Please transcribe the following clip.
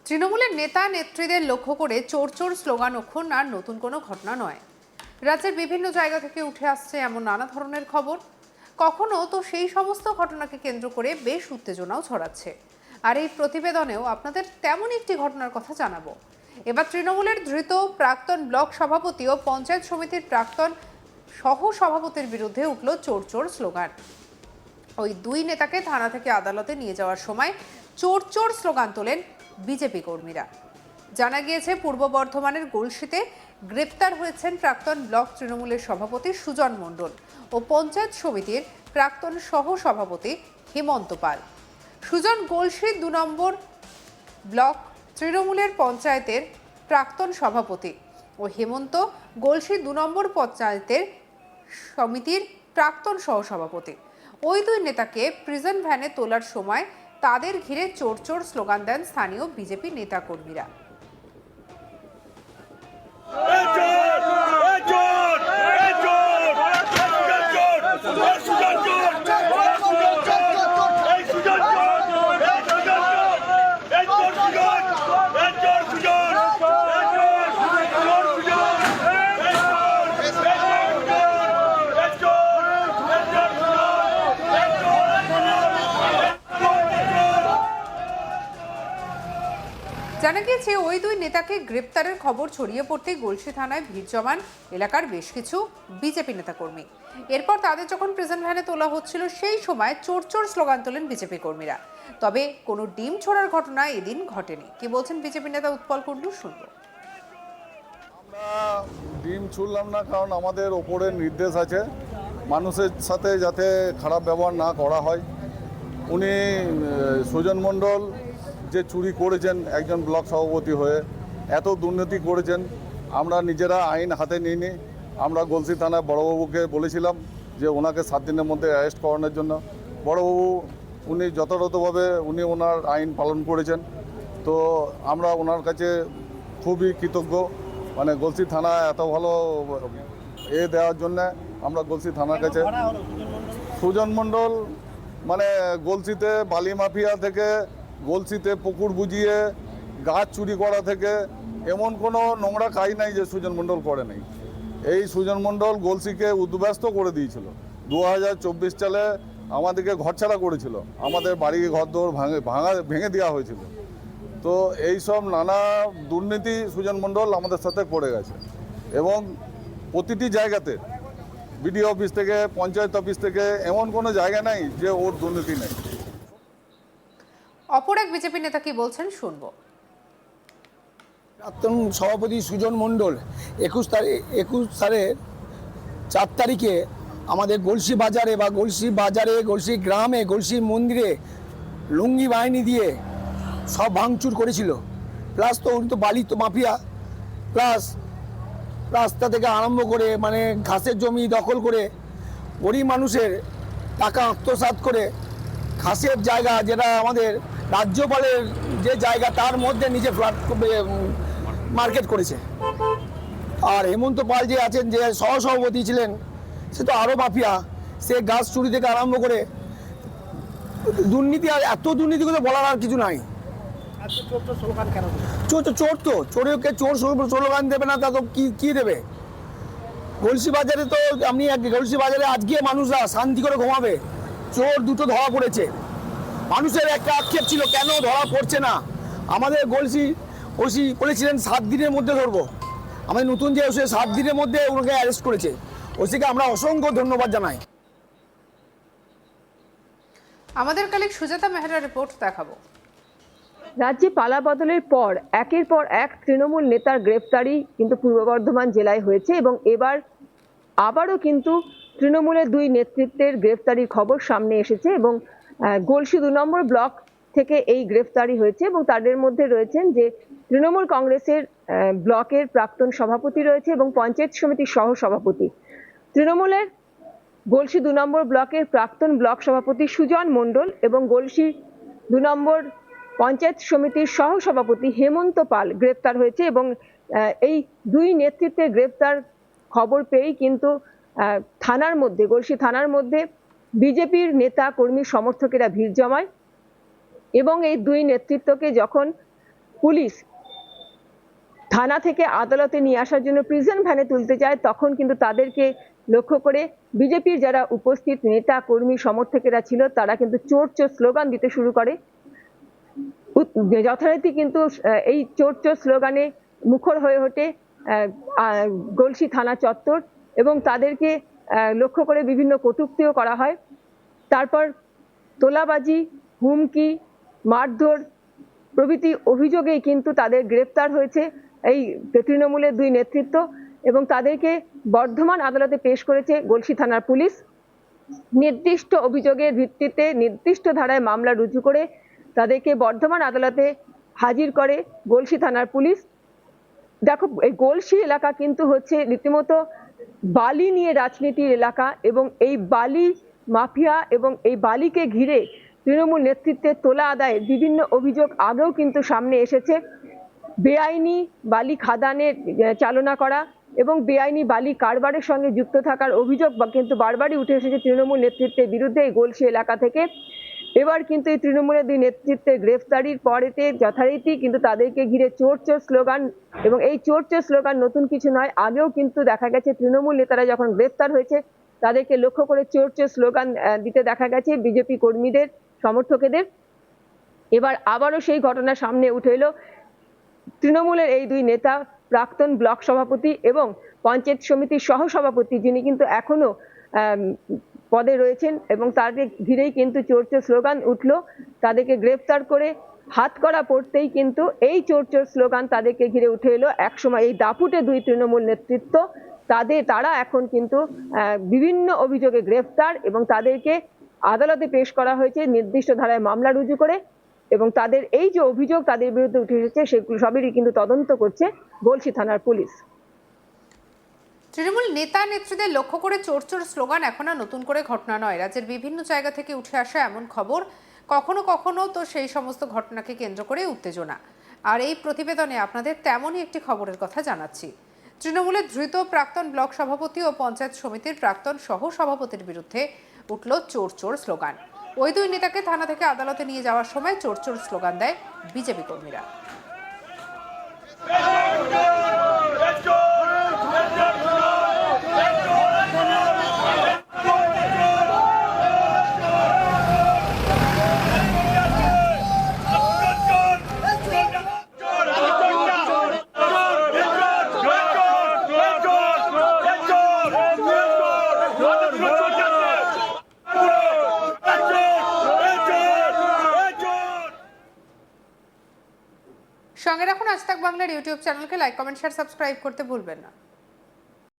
তৃণমূলের নেতা নেত্রীদের লক্ষ্য করে চোর চোর স্লোগান এখন আর নতুন কোনো ঘটনা নয়। রাজ্যের বিভিন্ন জায়গা থেকে উঠে আসছে এমন নানা ধরনের খবর। কখনো তো সেই সমস্ত ঘটনাকে কেন্দ্র করে বেশ উত্তেজনাও ছড়াচ্ছে। আর এই প্রতিবেদনেও আপনাদের তেমন একটি ঘটনার কথা জানাবো। এবার তৃণমূলের ধৃত প্রাক্তন ব্লক সভাপতি ও পঞ্চায়েত সমিতির প্রাক্তন সহ সভাপতির বিরুদ্ধে উঠল চোর চোর স্লোগান। ওই দুই নেতাকে থানা থেকে আদালতে নিয়ে যাওয়ার সময় চোর চোর স্লোগান তোলেন বিজেপি কর্মীরা। জানা গিয়েছে পূর্ব বর্ধমানের গলসিতে গ্রেপ্তার হয়েছেন প্রাক্তন ব্লক তৃণমূলের সভাপতি সুজন মণ্ডল ও পঞ্চায়েত সমিতির প্রাক্তন সহ সভাপতি হেমন্ত পাল। সুজন গলসি ২ নম্বর ব্লক তৃণমূলের পঞ্চায়েতের প্রাক্তন সভাপতি ও হেমন্ত গলসি ২ নম্বর পঞ্চায়েতের সমিতির প্রাক্তন সহসভাপতি। ওই দুই নেতাকে প্রিজন ভ্যানে তোলার সময় তাদের ঘিরে চোর চোর স্লোগান দেন স্থানীয় বিজেপি নেতাকর্মীরা। জানা গিয়েছে ওই দুই নেতাকে গ্রেপ্তারের খবর ছড়িয়ে পড়তেই গলসি থানায় ভিড় জমান এলাকার বেশ কিছু বিজেপি নেতাকর্মী। এরপর তাদের যখন প্রিজন ভ্যানে তোলা হচ্ছিল সেই সময় চোর চোর স্লোগান তোলেন বিজেপি কর্মীরা। তবে কোনো ডিম ছোড়ার ঘটনা এদিন ঘটেনি। কি বলছেন বিজেপি নেতা উৎপল কুণ্ডু, শুনবো। আমরা ডিম ছুড়লাম না, কারণ আমাদের ওপরের নির্দেশ আছে মানুষের সাথে যাতে খারাপ ব্যবহার না করা হয়। উনি সুজন মণ্ডল যে চুরি করেছেন একজন ব্লক সভাপতি হয়ে, এত দুর্নীতি করেছেন, আমরা নিজেরা আইন হাতে নিইনি। আমরা গলসি থানায় বড়বাবুকে বলেছিলাম যে ওনাকে 7 দিনের মধ্যে অ্যারেস্ট করানোর জন্য। বড়বাবু উনি যথাযথভাবে ওনার আইন পালন করেছেন। তো আমরা ওনার কাছে খুবই কৃতজ্ঞ, মানে গলসি থানা এত ভালো দেওয়ার জন্য আমরা গলসি থানার কাছে। সুজন মণ্ডল মানে গলসিতে বালি মাফিয়া থেকে, গলসিতে পুকুর বুঝিয়ে গাছ চুরি করা থেকে এমন কোনো নোংরা কাজ নাই যে সুজন মণ্ডল করে নাই। এই সুজন মণ্ডল গলসিকে উদ্বাস্ত করে দিয়েছিল। 2024 সালে আমাদেরকে ঘরছাড়া করেছিল, আমাদের বাড়ি ঘরদোর ভেঙে দেওয়া হয়েছিল। তো এই সব নানা দুর্নীতি সুজন মণ্ডল আমাদের সাথে করে গেছে, এবং প্রতিটি জায়গাতে বিডিও অফিস থেকে পঞ্চায়েত অফিস থেকে এমন কোনো জায়গা নাই যে ওর দুর্নীতি নেই। অপর এক বিজেপি নেতা কি বলছেন, শুনবো। প্রাক্তন সভাপতি সুজন মণ্ডল 21 সালের 4 তারিখে আমাদের গলসি বাজারে গলসি গ্রামে, গলসি মন্দিরে লুঙ্গি বাহিনী দিয়ে সব ভাঙচুর করেছিল। প্লাস তো উনি তো বালি তো মাফিয়া, প্লাস রাস্তা থেকে আরম্ভ করে মানে ঘাসের জমি দখল করে গরিব মানুষের টাকা আত্মসাৎ করে ঘাসের জায়গা, যেটা আমাদের রাজ্যপালের যে জায়গা, তার মধ্যে নিজে ফ্ল্যাট মার্কেট করেছে। আর হেমন্ত পাল যে আছেন, যে সহসভাপতি ছিলেন, সে তো আরও মাফিয়া। সে গাছ চুরি থেকে আরম্ভ করে দুর্নীতি, আর এত দুর্নীতি করে বলার আর কিছু নাই। চোরকে চোর স্লোগান দেবে না, তা তো কি দেবে? গলসি বাজারে তো গলসি বাজারে আজকে মানুষরা শান্তি করে ঘুমাবে। চোর দুটো ধরা পড়েছে। মানুষের একটা আক্ষেপ ছিল কেন ধরা পড়ছে না। আমাদের গলসি ওসি বলেছিলেন 7 দিনের মধ্যে ধরবো। আমাদের নতুন যে ওসি 7 দিনের মধ্যে ওনাকে অ্যারেস্ট করেছে। ওসিকে আমরা অসংখ্য ধন্যবাদ জানাই। আমাদের কালিক সুজাতা মেহরার রিপোর্ট দেখাবো। রাজ্যে পালা বদলের পর একের পর এক তৃণমূল নেতার গ্রেফতারি কিন্তু পূর্ব বর্ধমান জেলায় হয়েছে, এবং এবার আবারও কিন্তু তৃণমূলের দুই নেতৃত্বের গ্রেফতারির খবর সামনে এসেছে, এবং গলসি 2 নম্বর ব্লক থেকে এই গ্রেফতারি হয়েছে। এবং তাদের মধ্যে রয়েছেন যে তৃণমূল কংগ্রেসের ব্লকের প্রাক্তন সভাপতি রয়েছে এবং পঞ্চায়েত সমিতির সহ সভাপতি। তৃণমূলের গলসি 2 নম্বর ব্লকের প্রাক্তন ব্লক সভাপতি সুজন মণ্ডল এবং গলসি 2 নম্বর পঞ্চায়েত সমিতির সহ সভাপতি হেমন্ত পাল গ্রেপ্তার হয়েছে। এবং এই দুই নেতৃত্বের গ্রেপ্তার খবর পেয়েই কিন্তু থানার মধ্যে, গলসি থানার মধ্যে বিজেপির নেতা কর্মী সমর্থকেরা ভিড় জমায়, এবং এই দুই নেতৃত্বকে যখন পুলিশ থানা থেকে আদালতে নিয়ে আসার জন্য প্রিজন ভ্যানে তুলতে যায়, তখন কিন্তু তাদেরকে লক্ষ্য করে বিজেপির যারা উপস্থিত নেতা কর্মী সমর্থকেরা ছিল তারা কিন্তু চোর চোর স্লোগান দিতে শুরু করে। যথারীতি কিন্তু এই চোর চোর স্লোগানে মুখর হয়ে ওঠে গলসি থানা চত্বর এবং তাদেরকে লক্ষ্য করে বিভিন্ন কটূক্তিও করা হয়। তারপর তোলাবাজি, হুমকি, মারধর প্রভৃতি অভিযোগেই কিন্তু তাদের গ্রেফতার হয়েছে এই তৃণমূলের দুই নেতৃত্ব এবং তাদেরকে বর্ধমান আদালতে পেশ করেছে গলসি থানার পুলিশ। নির্দিষ্ট অভিযোগের ভিত্তিতে নির্দিষ্ট ধারায় মামলা রুজু করে তাদেরকে বর্ধমান আদালতে হাজির করে গলসি থানার পুলিশ। দেখো, এই গলসি এলাকা কিন্তু হচ্ছে রীতিমতো বালি নিয়ে রাজনীতির এলাকা এবং এই বালি মাফিয়া এবং এই বালিকে ঘিরে তৃণমূল নেতৃত্বের তোলা আদায়ের বিভিন্ন অভিযোগ আগেও কিন্তু সামনে এসেছে। বেআইনি বালি খাদানের চালনা করা এবং বেআইনি বালি কারবারের সঙ্গে যুক্ত থাকার অভিযোগ কিন্তু বারবারই উঠে এসেছে তৃণমূল নেতৃত্বের বিরুদ্ধে এই গলসি এলাকা থেকে। এবার কিন্তু এই তৃণমূলের দুই নেতৃত্বের গ্রেফতারির পরেতে যথারীতি কিন্তু তাদেরকে ঘিরে চোর চোর স্লোগান, এবং এই চোর চোর স্লোগান নতুন কিছু নয়, আগেও কিন্তু দেখা গেছে তৃণমূল নেতারা যখন গ্রেফতার হয়েছে তাদেরকে লক্ষ্য করে চোর চোর স্লোগান দিতে দেখা গেছে বিজেপি কর্মীদের সমর্থকেদের। এবার আবারও সেই ঘটনা সামনে উঠে এলো। তৃণমূলের এই দুই নেতা, প্রাক্তন ব্লক সভাপতি এবং পঞ্চায়েত সমিতির সহসভাপতি, যিনি কিন্তু এখনো পদে রয়েছেন এবং তাদের ঘিরেই কিন্তু চোর চোর স্লোগান উঠলো। তাদেরকে গ্রেফতার করে হাতকড়া পড়তেই কিন্তু এই চোর চোর স্লোগান তাদেরকে ঘিরে উঠে এলো। একসময় এই দাপুটে দুই তৃণমূল নেতৃত্ব তারা এখন কিন্তু বিভিন্ন অভিযোগে গ্রেফতার এবং তাদেরকে আদালতে পেশ করা হয়েছে নির্দিষ্ট ধারায় মামলা রুজু করে, এবং তাদের এই যে অভিযোগ তাদের বিরুদ্ধে উঠে এসেছে সেগুলো সবেরই কিন্তু তদন্ত করছে গলসি থানার পুলিশ। তৃণমূল নেতা নেত্রীদের লক্ষ্য করে চোর চোর স্লোগান এখন আর নতুন করে ঘটনা নয়। রাজ্যের বিভিন্ন জায়গা থেকে উঠে আসা এমন খবর, কখনো কখনো তো সেই সমস্ত ঘটনাকে কেন্দ্র করে উত্তেজনা। আর এই প্রতিবেদনে আপনাদের তেমনই একটি খবরের কথা জানাচ্ছি। তৃণমূলের ধৃত প্রাক্তন ব্লক সভাপতি ও পঞ্চায়েত সমিতির প্রাক্তন সহ সভাপতির বিরুদ্ধে উঠল চোর চোর স্লোগান। ওই দুই নেতাকে থানা থেকে আদালতে নিয়ে যাওয়ার সময় চোর চোর স্লোগান দেয় বিজেপি কর্মীরা। সঙ্গে রাখুন আজ তাক বাংলার ইউটিউব চ্যানেলকে, লাইক, কমেন্ট, শেয়ার, সাবস্ক্রাইব করতে ভুলবেন না।